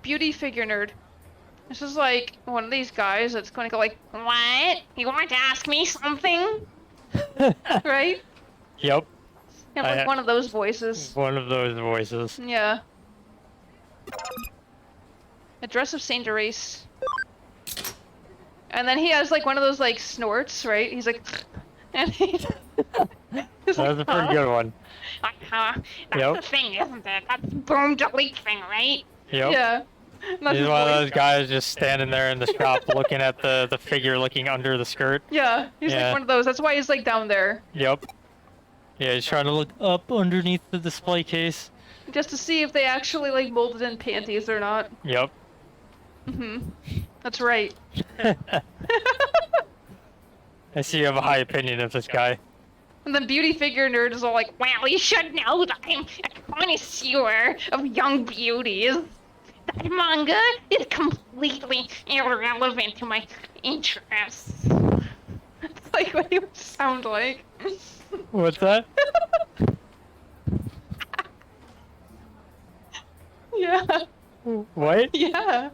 beauty figure nerd. This is like one of these guys that's going to go like, what? You want to ask me something? Right? Yep. You have like one of those voices. One of those voices. Yeah. Address of Saint Therese. And then he has like one of those like snorts, right? He's like, and he. That was a pretty good one. That's Yep. the thing, isn't it? That's boom delete thing, right? Yep. Yeah. That's He's his one of voice. those guys just standing there in the shop looking at the figure looking under the skirt. Yeah, he's Yeah. like one of those. That's why he's like down there. Yep. Yeah, he's trying to look up underneath the display case. Just to see if they actually like molded in panties or not. Yep. That's right. I see you have a high opinion of this guy. And then beauty figure nerd is all like, Well, you should know that I'm a connoisseur of young beauties. That manga is completely irrelevant to my interests. it's like what you sound like. What's that? Yeah. What? Yeah.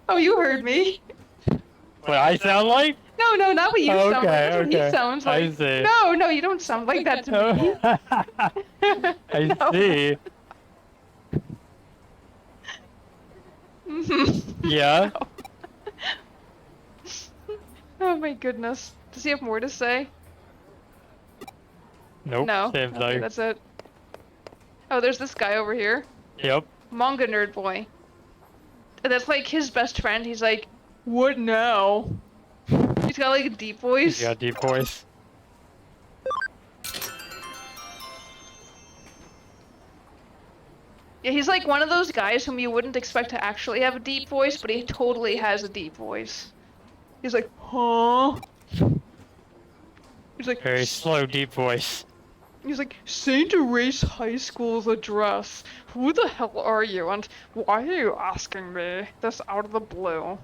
Oh, you heard me. What I sound like? No, no, not what you sound like. That's what okay. he sounds I like. see. No, no, you don't sound like that to me. I No. see. Yeah. Oh my goodness. Does he have more to say? Nope. No. Same Okay, thing. that's it. Oh, there's this guy over here. Yep. Manga nerd boy. That's like his best friend. He's like, what now? He's got like a deep voice. He's got a deep voice. Yeah, he's like one of those guys whom you wouldn't expect to actually have a deep voice, but he totally has a deep voice. He's like, huh? He's like, Very slow, deep voice. He's like, Saint Therese High School's address. Who the hell are you, and why are you asking me this out of the blue?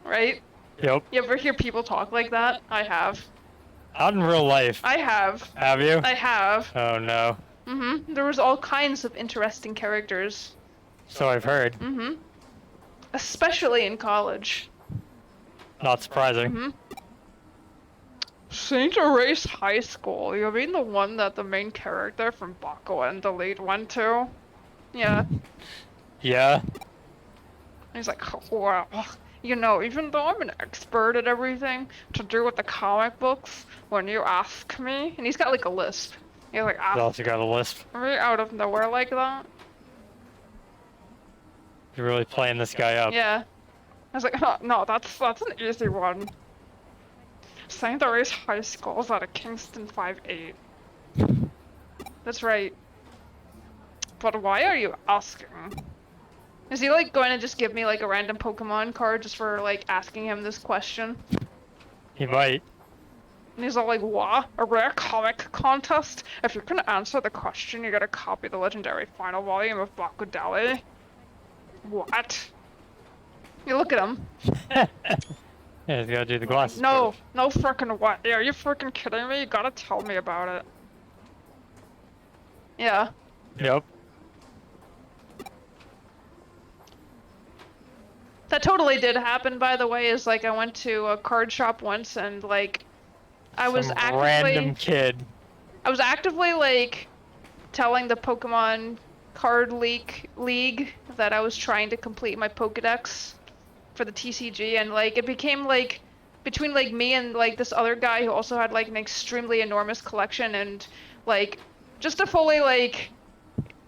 Right? Yep. You ever hear people talk like that? I have. Not in real life. I have. Have you? I have. Oh no. There was all kinds of interesting characters. So I've heard. Especially in college. Not surprising. Saint Therese High School. You mean the one that the main character from Bako and the lead went to? Yeah. Yeah. He's like, well, you know, even though I'm an expert at everything to do with the comic books, when you ask me, and he's got like a lisp. He's like, He's ask also got a lisp. me out of nowhere like that. You're really playing this guy up. Yeah. I was like, oh, no, that's an easy one. St. Therese High School's out of Kingston 5-8. That's right. But why are you asking? Is he like going to just give me like a random Pokemon card just for like asking him this question? He might. And he's all like, what? A rare comic contest? If you can answer the question, you get a copy of the legendary final volume of Bakudeli. What? You look at him. Yeah, he's gotta do the glasses. No, first. no frickin' what? Are you frickin' kidding me? You gotta tell me about it. Yeah. Yep. That totally did happen, by the way, is like I went to a card shop once and like I was Some actively random kid. like telling the Pokemon card league that I was trying to complete my Pokedex for the TCG, and like it became like between like me and like this other guy who also had like an extremely enormous collection, and like just to fully like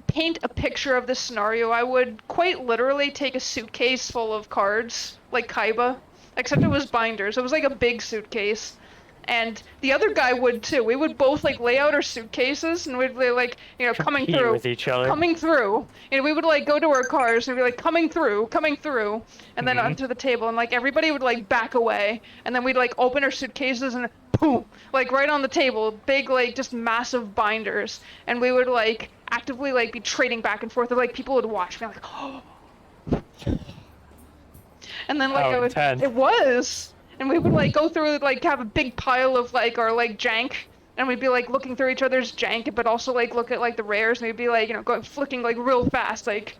paint a picture of this scenario, I would quite literally take a suitcase full of cards, like Kaiba, except it was binders. It was like a big suitcase. And the other guy would too. We would both like lay out our suitcases and we'd be like, you know, coming Compete through. with each other. Coming through. And we would like go to our cars and we'd be like, coming through. And then onto the table, and like everybody would like back away. And then we'd like open our suitcases and boom, like right on the table, big like just massive binders. And we would like actively like be trading back and forth. And like people would watch me like, oh. And then like How I would, intense. it was. And we would like go through like have a big pile of like our like jank, and we'd be like looking through each other's jank, but also like look at like the rares, and we'd be like, you know, going flicking like real fast, like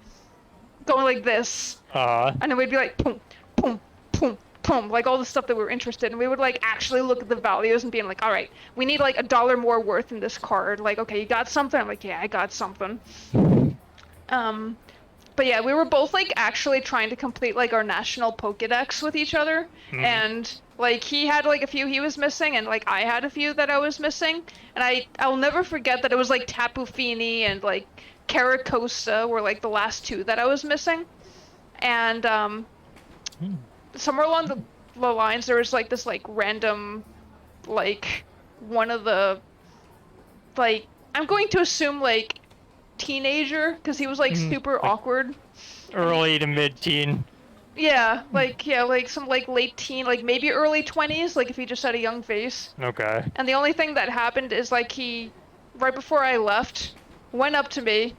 going like this, and then we'd be like, boom, boom, boom, boom, like all the stuff that we were interested in. We would like actually look at the values and being like, all right, we need like $1 more worth in this card. Like, okay, you got something? I'm like, yeah, I got something. But yeah, we were both like actually trying to complete like our national Pokédex with each other, and like he had like a few he was missing, and like I had a few that I was missing, and I'll never forget that it was like Tapu Fini and like Caracosta were like the last two that I was missing, and somewhere along the lines there was like this like random, like one of the, like I'm going to assume like teenager because he was like super awkward, Early to mid-teen. yeah, like some like late teen, like maybe early 20s, like if he just had a young face. Okay. And the only thing that happened is like he, right before I left, went up to me,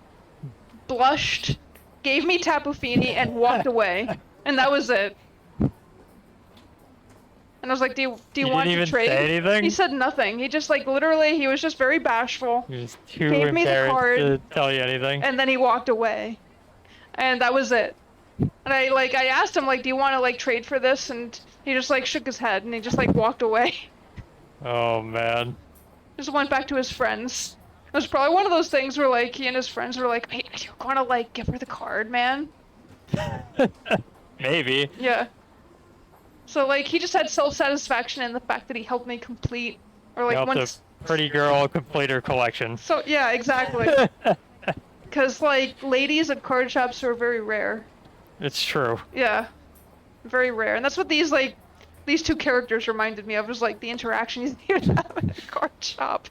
blushed, gave me Tapu Fini, and walked away, and that was it. And I was like, do you want didn't to even trade? say anything? He said nothing. He just like literally, he was just very bashful. He was too Gave me the embarrassed card. to tell you anything. And then he walked away, and that was it. And I asked him like, do you want to like trade for this? And he just like shook his head and he just like walked away. Oh man. Just went back to his friends. It was probably one of those things where like he and his friends were like, hey, you're gonna like give her the card, man. Maybe. Yeah. So like he just had self-satisfaction in the fact that he helped me complete, or like Help once. the pretty girl complete her collection. So yeah, exactly. Because like ladies at card shops are very rare. It's true. Yeah, very rare, and that's what these two characters reminded me of. Was like the interactions you have at a card shop.